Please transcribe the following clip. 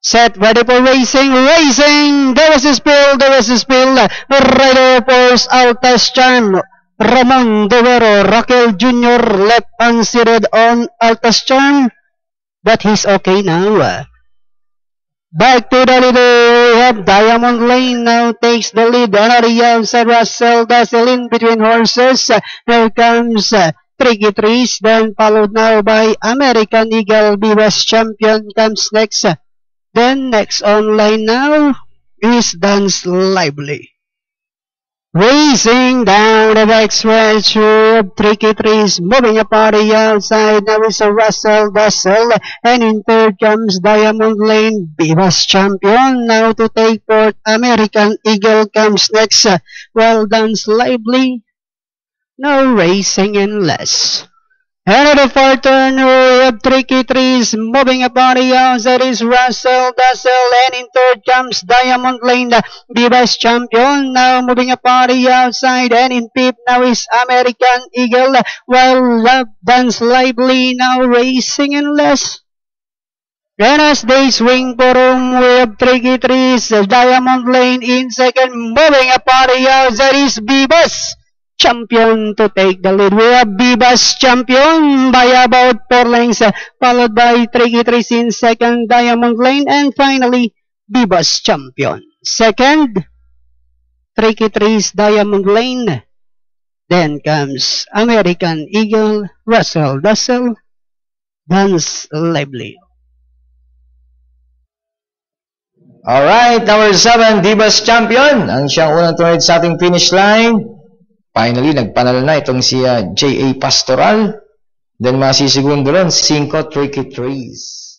Set, ready for racing, racing! There was a spill, right over force, Altas Charm. Ramon Devero, Raquel Jr. left unseated on Altas Charm. But he's okay now. Back to the leader, we have Diamond Lane now takes the lead. On the outside, Russell Dazzle in between horses. Here comes Tricky Trees, then followed now by American Eagle. Be West Champion comes next. Then next online now is Dance Lively. Racing down the back stretch with Tricky Trees moving apart the outside. Now is a Russell Dazzle, and in third comes Diamond Lane. Bivas Champion now to take fourth. American Eagle comes next. Well, Dance Lively now racing in less. And at the far turn, we have Tricky Trees moving upon the outside is Russell Dazzle, and in third comes Diamond Lane, Bivas Champion, now moving upon the outside, and in fifth now is American Eagle, while Love Dance Lively now racing in less. And as they swing for home, we have Tricky Trees, Diamond Lane in second, moving upon the outside is Bivas Champion to take the lead. We have Bivas Champion by about 4 lengths, followed by Tricky Trees in second, Diamond Lane, and finally Bivas Champion. Second, Tricky Trees, Diamond Lane. Then comes American Eagle, Russell Dazzle, Dance Lively. Alright, number 7, Bivas Champion. Ang siyang unang tumawid sa ating finish line. Finally, nagpanalo na itong si J.A. Pastoral. Then, masisigundo ron, 5 Tricky Trees.